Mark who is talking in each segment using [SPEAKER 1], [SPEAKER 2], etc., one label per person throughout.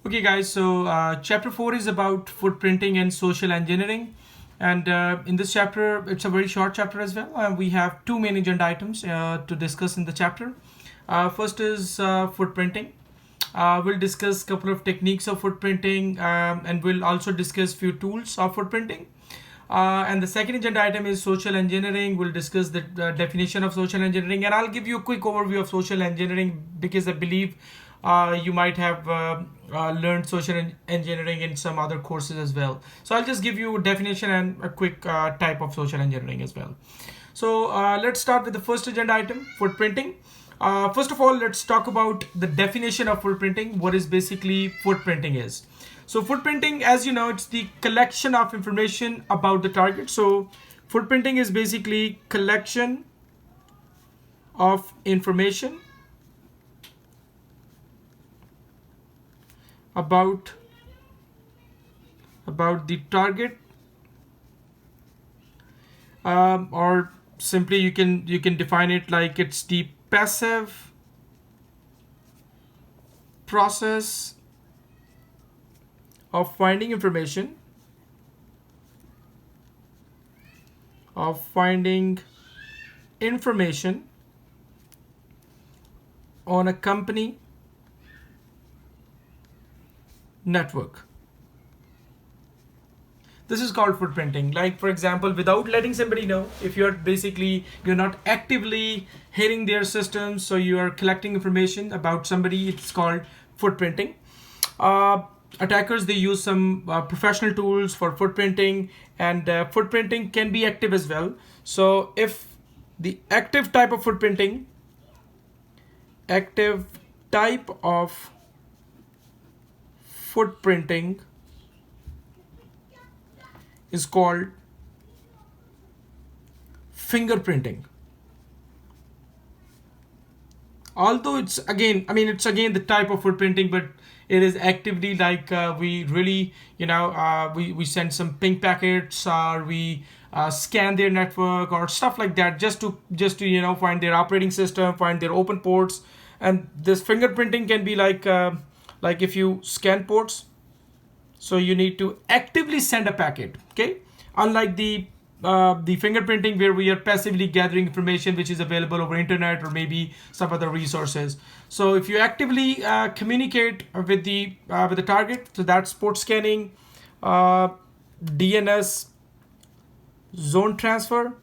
[SPEAKER 1] Okay, guys, so chapter 4 is about footprinting and social engineering. And in this chapter, it's a very short chapter as well. We have two main agenda items to discuss in the chapter. First is footprinting. We'll discuss a couple of techniques of footprinting, and we'll also discuss few tools of footprinting. And the second agenda item is social engineering. We'll discuss the definition of social engineering, and I'll give you a quick overview of social engineering because I believe you might have learned engineering in some other courses as well. So I'll just give you a definition and a quick type of social engineering as well. So let's start with the first agenda item, footprinting. First of all, let's talk about the definition of footprinting. What is basically footprinting is. So footprinting, as you know, it's the collection of information about the target. So footprinting is basically collection of information about the target, or simply you can define it like it's the passive process of finding information on a company network. This is called footprinting. Like, for example, without letting somebody know, if you're not actively hitting their systems, so you are collecting information about somebody, it's called footprinting. Attackers, they use some professional tools for footprinting, and footprinting can be active as well. So if the active type of footprinting is called fingerprinting. Although it's again the type of footprinting, but it is actively like we really we send some ping packets, or we scan their network or stuff like that, just to find their operating system, find their open ports. And this fingerprinting can be like if you scan ports, so you need to actively send a packet. Okay, unlike the fingerprinting where we are passively gathering information which is available over internet or maybe some other resources. So if you actively communicate with the target, so that's port scanning, DNS zone transfer.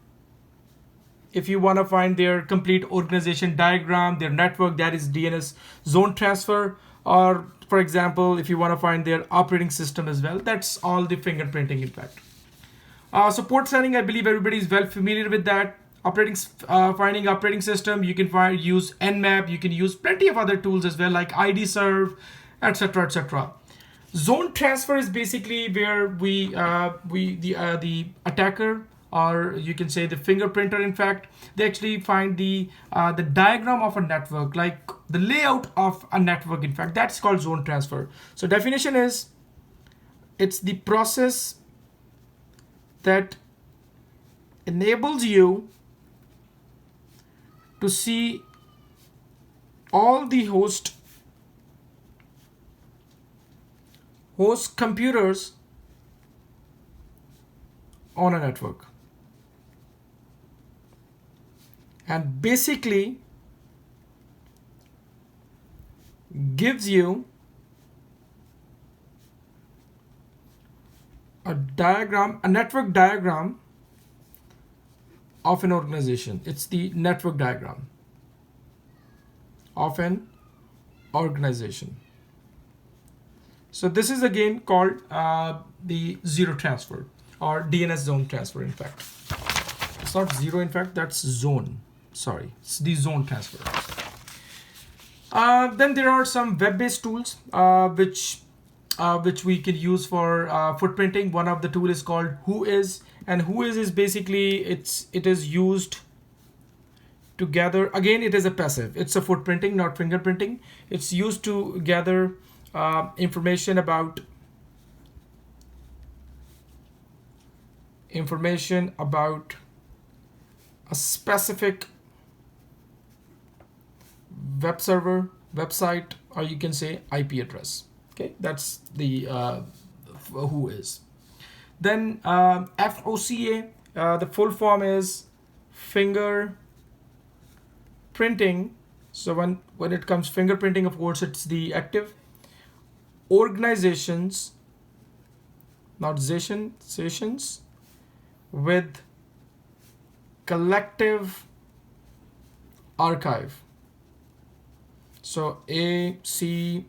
[SPEAKER 1] If you want to find their complete organization diagram, their network, that is DNS zone transfer. Or for example, if you want to find their operating system as well, that's all the fingerprinting in fact. So port scanning, I believe everybody is well familiar with that. Finding operating system, you can use Nmap, you can use plenty of other tools as well, like IDserve, etc., etc. Zone transfer is basically where the attacker, or you can say the fingerprinter, in fact, they actually find the diagram of a network, like the layout of a network. In fact, that's called zone transfer. So definition is, it's the process that enables you to see all the host computers on a network, and basically gives you a network diagram of an organization. It's the network diagram of an organization. So this is again called the zero transfer, or DNS zone transfer. In fact, it's not zero, in fact that's zone, sorry, it's the zone transfer. Then there are some web-based tools which we can use for footprinting. One of the tool is called Whois, and Whois is basically it is used to gather, again it is a passive, it's a footprinting, not fingerprinting. It's used to gather information about a specific web server, website, or you can say IP address. Okay, that's the who is. Then FOCA, the full form is finger printing. So when it comes fingerprinting, of course, it's the active organizations, not sessions, with collective archive. So ACOF.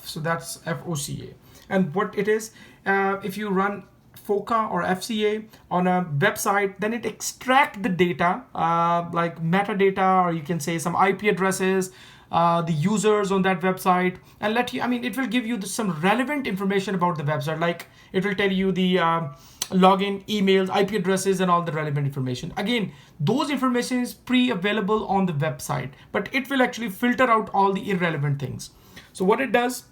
[SPEAKER 1] So that's FOCA. And what it is, if you run FOCA or FCA on a website, then it extract the data, like metadata, or you can say some IP addresses, the users on that website, and let you, I mean, it will give you some relevant information about the website. Like it will tell you the login, emails, IP addresses, and all the relevant information. Again, those information is pre-available on the website, but it will actually filter out all the irrelevant things. So what it does,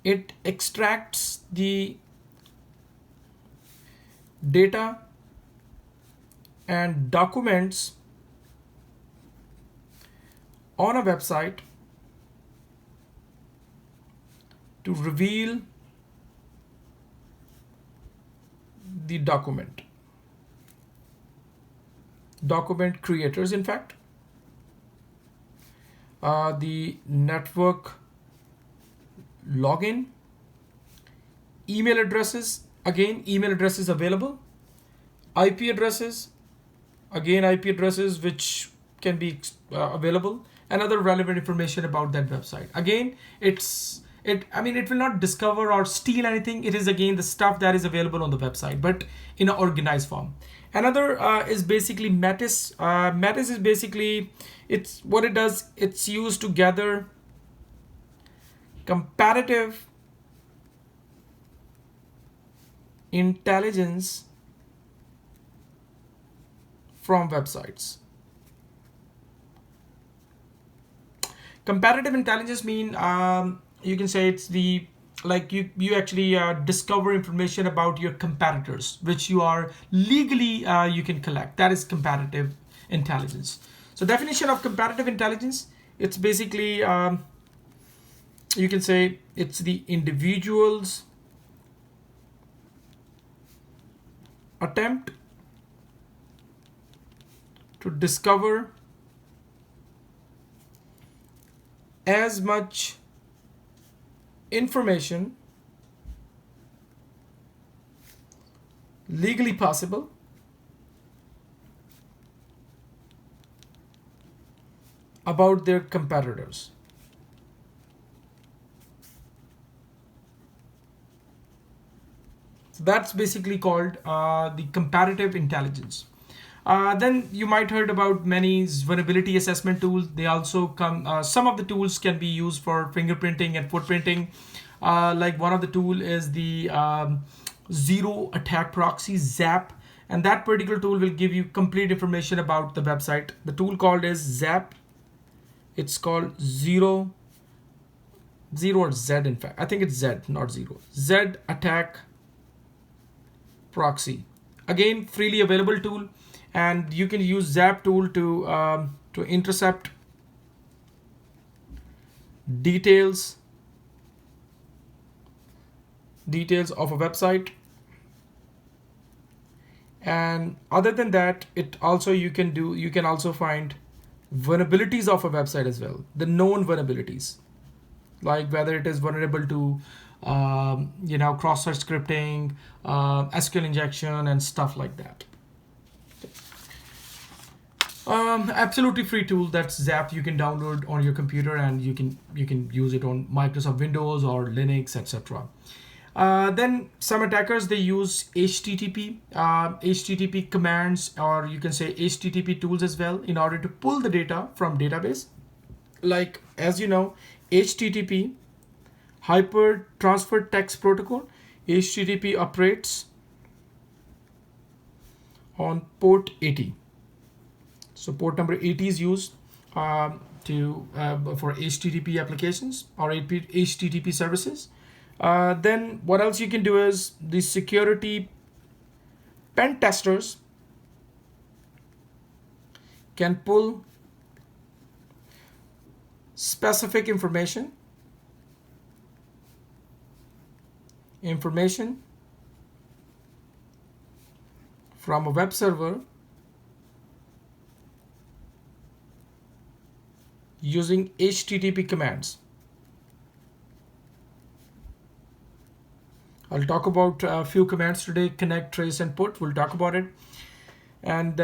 [SPEAKER 1] it extracts the data and documents on a website to reveal the document creators, in fact, the network login, email addresses, again email addresses available, IP addresses, again IP addresses which can be available, and other relevant information about that website. Again, it will not discover or steal anything. It is again the stuff that is available on the website, but in an organized form. Another is basically Metis. Metis is basically, it's what it does. It's used to gather comparative intelligence from websites. Comparative intelligence mean, you can say it's the, like you actually discover information about your competitors, which you are legally you can collect. That is comparative intelligence. So definition of comparative intelligence, it's basically, you can say it's the individual's attempt to discover as much information legally possible about their competitors. So that's basically called the comparative intelligence. Then you might heard about many vulnerability assessment tools. They also come, some of the tools can be used for fingerprinting and footprinting. Like one of the tool is the Zero Attack Proxy, ZAP. And that particular tool will give you complete information about the website. The tool called is ZAP. It's called Zero or Z, in fact. I think it's Z, not Zero. Z Attack Proxy. Again, freely available tool. And you can use ZAP tool to intercept details of a website. And other than that, it also you can also find vulnerabilities of a website as well, the known vulnerabilities, like whether it is vulnerable to cross-site scripting, SQL injection, and stuff like that. Absolutely free tool, that's ZAP. You can download on your computer and you can use it on Microsoft Windows or Linux, etc. Then some attackers, they use HTTP commands, or you can say HTTP tools as well, in order to pull the data from database. Like, as you know, HTTP, Hyper Transfer Text Protocol, HTTP operates on port 80. So port number 80 is used for HTTP applications or HTTP services. Then what else you can do is the security pen testers can pull specific information information from a web server using HTTP commands. I'll talk about a few commands today: connect, trace, and put. We'll talk about it. And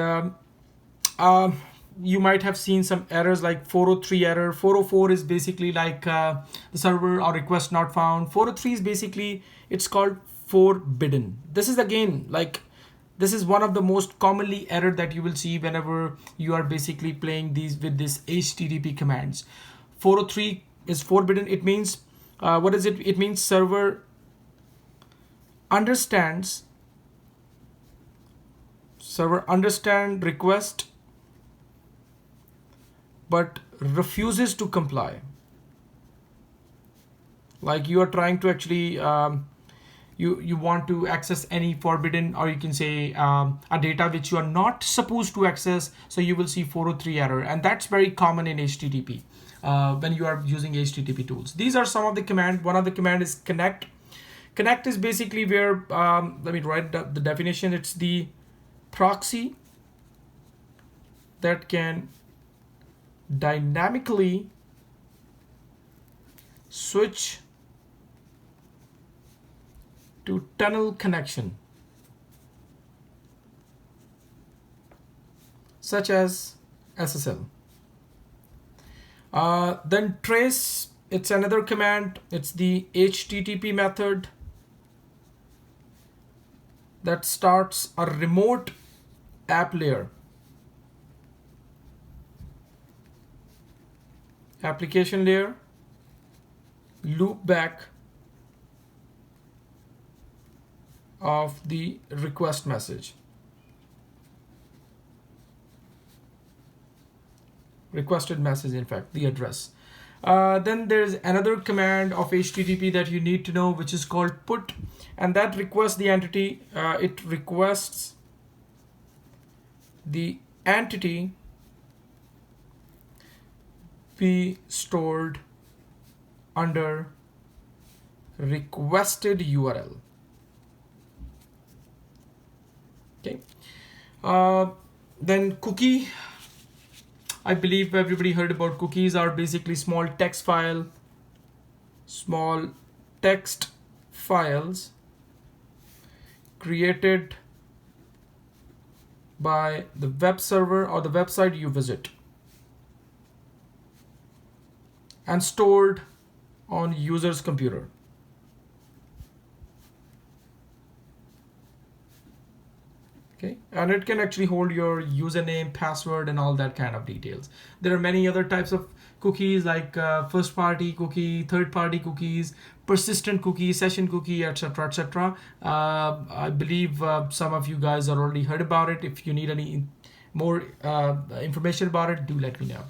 [SPEAKER 1] you might have seen some errors like 403 error. 404 is basically like the server or request not found. 403 is basically, it's called forbidden. This is again like, this is one of the most commonly error that you will see whenever you are basically playing these with this HTTP commands. 403 is forbidden. It means, what is it? It means server understand request but refuses to comply. Like you are trying to actually you want to access any forbidden, or you can say a data which you are not supposed to access, so you will see 403 error, and that's very common in HTTP when you are using HTTP tools. These are some of the command. One of the command is connect. Connect is basically where, let me write the definition. It's the proxy that can dynamically switch to tunnel connection, such as SSL. Then trace, it's another command. It's the HTTP method that starts a remote app layer, application layer, loop back of the request message. Requested message, in fact, the address. Then there's another command of HTTP that you need to know, which is called put, and that requests the entity. It requests the entity be stored under requested URL. Okay. Then cookie. I believe everybody heard about cookies. Are basically small text files created by the web server or the website you visit and stored on user's computer. Okay, and it can actually hold your username, password, and all that kind of details. There are many other types of cookies, like first party cookie, third party cookies, persistent cookie, session cookie, etc., etc. I believe some of you guys have already heard about it. If you need any more information about it, do let me know.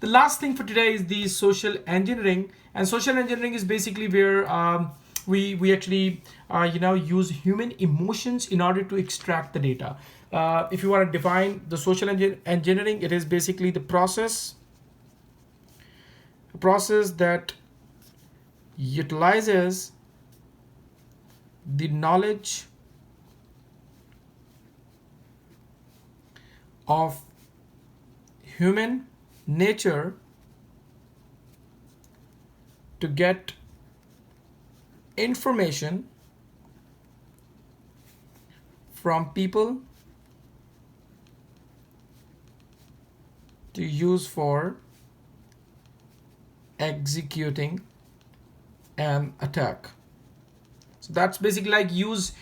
[SPEAKER 1] The last thing for today is the social engineering, and social engineering is basically where we actually use human emotions in order to extract the data. If you want to define the social engineering, it is basically the process that utilizes the knowledge of human nature to get information from people to use for executing an attack. So that's basically like use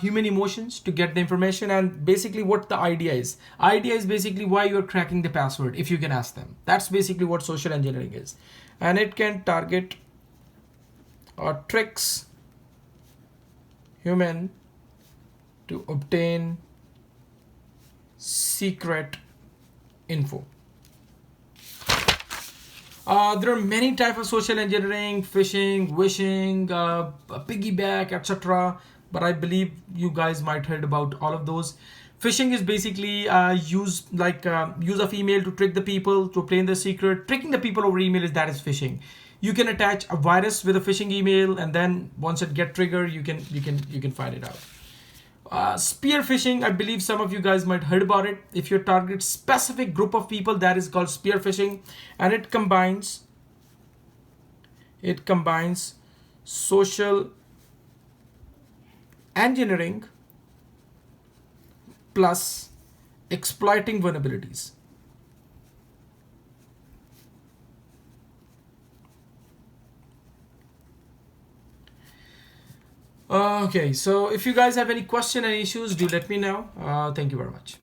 [SPEAKER 1] human emotions to get the information, and basically what the idea is. Idea is basically why you're cracking the password, if you can ask them. That's basically what social engineering is. And it can target or tricks human to obtain secret info. There are many types of social engineering: phishing, wishing, piggyback, etc. But I believe you guys might heard about all of those. Phishing is basically use of email to trick the people to obtain the secret. Tricking the people over email is phishing. You can attach a virus with a phishing email, and then once it get triggered, you can find it out. Spear phishing, I believe some of you guys might heard about it. If you target specific group of people, that is called spear phishing, and it combines social engineering plus exploiting vulnerabilities. Okay, so if you guys have any question and issues, do let me know. Thank you very much.